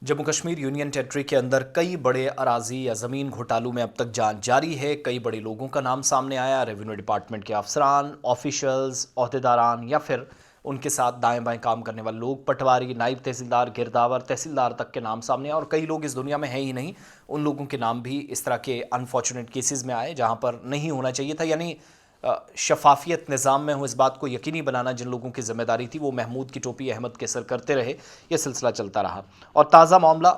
Jammu Kashmir union territory के अंदर कई बड़े अराजी या ज़मीन घोटालों में अब तक जांच जारी है। कई बड़े लोगों का नाम सामने आया। रेवेन्यू डिपार्टमेंट के अफसरान, ऑफिशियल्स, अहदेदारान या फिर उनके साथ दाएं बाएं काम करने वाले लोग, पटवारी, नायब तहसीलदार, गिरदावर, तहसीलदार तक के नाम सामने आए। और कई लोग इस दुनिया में हैं ही नहीं, उन लोगों के नाम भी इस तरह के अनफॉर्चुनेट केसेस में आए जहां पर नहीं होना चाहिए था। यानी शफाफियत निज़ाम में हो, इस बात को यकीनी बनाना जिन लोगों की जिम्मेदारी थी, वो महमूद की टोपी अहमद के सर करते रहे। यह सिलसिला चलता रहा और ताज़ा मामला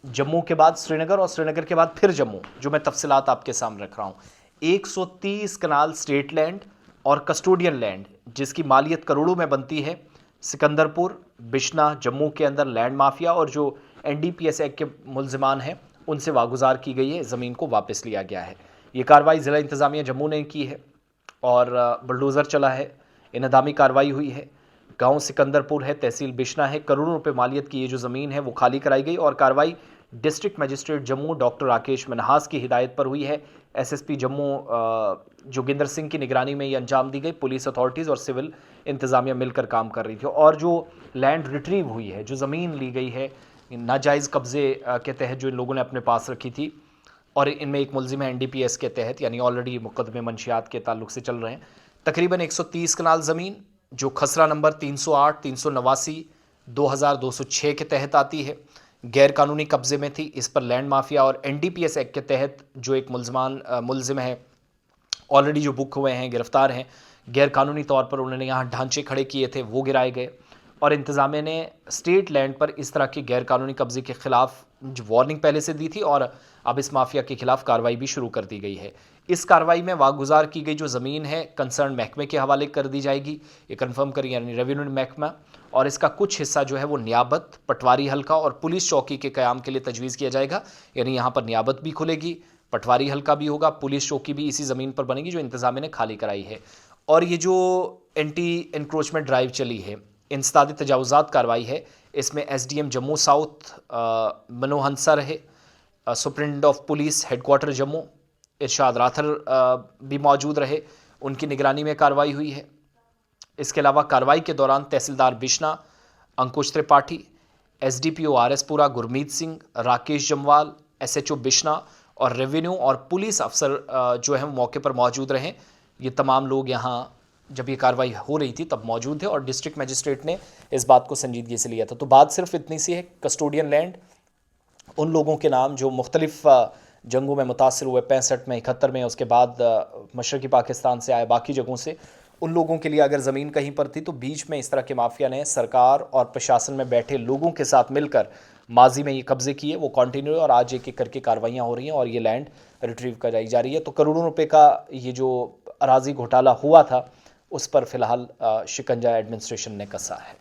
जम्मू के बाद श्रीनगर और श्रीनगर के बाद फिर जम्मू, जो मैं तफसीलात आपके सामने रख रहा हूँ। 130 कनाल स्टेट लैंड और कस्टोडियन लैंड जिसकी मालियत करोड़ों में बनती है, सिकंदरपुर, बिश्ना, जम्मू के अंदर लैंड माफिया और जो NDPS एक्ट के मुलजिमान हैं उनसे वागुजार की गई है। ज़मीन को वापस लिया गया है। ये कार्रवाई ज़िला इंतज़ामिया जम्मू ने की है और बुलडोज़र चला है, इनहदामी कार्रवाई हुई है। गांव सिकंदरपुर है, तहसील बिश्ना है। करोड़ों रुपए मालियत की ये जो ज़मीन है वो खाली कराई गई और कार्रवाई district magistrate Jammu doctor Rakesh Manhas की हिदायत पर हुई है। SSP जम्मू जोगिंदर सिंह की निगरानी में ये अंजाम दी गई। पुलिस अथॉरिटीज़ और सिविल इंतज़ामिया मिलकर काम कर रही थी और जो लैंड रिट्रीव हुई है, जो ज़मीन ली गई है नाजायज़ कब्ज़े के तहत जो इन लोगों ने अपने पास रखी थी, और इनमें एक मुलजिम है NDPS के तहत, यानी ऑलरेडी मुकदमे मंशियात के ताल्लुक से चल रहे हैं। तकरीबन 130 कनाल ज़मीन जो खसरा नंबर 308, 389, 2206 के तहत आती है, गैर कानूनी कब्जे में थी। इस पर लैंड माफिया और NDPS एक्ट के तहत जो एक मुलजिम है, ऑलरेडी जो बुक हुए हैं, गिरफ्तार हैं, गैर कानूनी तौर पर उन्होंने यहाँ ढांचे खड़े किए थे, वो गिराए गए। और इंतज़ामिया ने स्टेट लैंड पर इस तरह के गैर कानूनी कब्जे के खिलाफ वार्निंग पहले से दी थी और अब इस माफिया के खिलाफ कार्रवाई भी शुरू कर दी गई है। इस कार्रवाई में वागुजार की गई जो ज़मीन है कंसर्न महकमे के हवाले कर दी जाएगी, ये कन्फर्म करें, यानी रेवेन्यू महकमा। और इसका कुछ हिस्सा जो है वो नियाबत, पटवारी हल्का और पुलिस चौकी के क़याम के लिए तजवीज़ किया जाएगा। यानी यहाँ पर नियाबत भी खुलेगी, पटवारी हल्का भी होगा, पुलिस चौकी भी इसी ज़मीन पर बनेगी जो इंतज़ामिया ने खाली कराई है। और ये जो एंटी इंक्रोचमेंट ड्राइव चली है, इंसदादी तजावुज़ात कार्रवाई है, इसमें SDM जम्मू साउथ मनोहंसा रहे, superintendent of police headquarter Jammu Irshad rather भी मौजूद रहे, उनकी निगरानी में कार्रवाई हुई है। इसके अलावा कार्रवाई के दौरान तहसीलदार बिश्ना अंकुश त्रिपाठी, SDPO RS पुरा गुरमीत सिंह, राकेश जमवाल, SHO बिश्ना और रेवेन्यू और पुलिस अफसर जो हैं मौके पर मौजूद रहे। ये तमाम लोग यहाँ जब ये कार्रवाई हो रही थी तब मौजूद थे और डिस्ट्रिक्ट मजिस्ट्रेट ने इस बात को संजीदगी से लिया था। तो बात सिर्फ इतनी सी है, कस्टोडियन लैंड उन लोगों के नाम जो मुख्तलिफ जंगों में मुतासर हुए, 65 में, 71 में, उसके बाद मशरक़ी पाकिस्तान से आए, बाकी जगहों से, उन लोगों के लिए अगर ज़मीन कहीं पर थी तो बीच में इस तरह के माफिया ने सरकार और प्रशासन में बैठे लोगों के साथ मिलकर माजी में ये कब्जे किए, वो कंटिन्यू और आज एक एक करके कार्रवाइयाँ हो रही हैं और ये लैंड रिट्रीव कराई जा रही है। तो करोड़ों रुपए का ये जो अराजी घोटाला हुआ था उस पर फिलहाल शिकंजा एडमिनिस्ट्रेशन ने कसा है।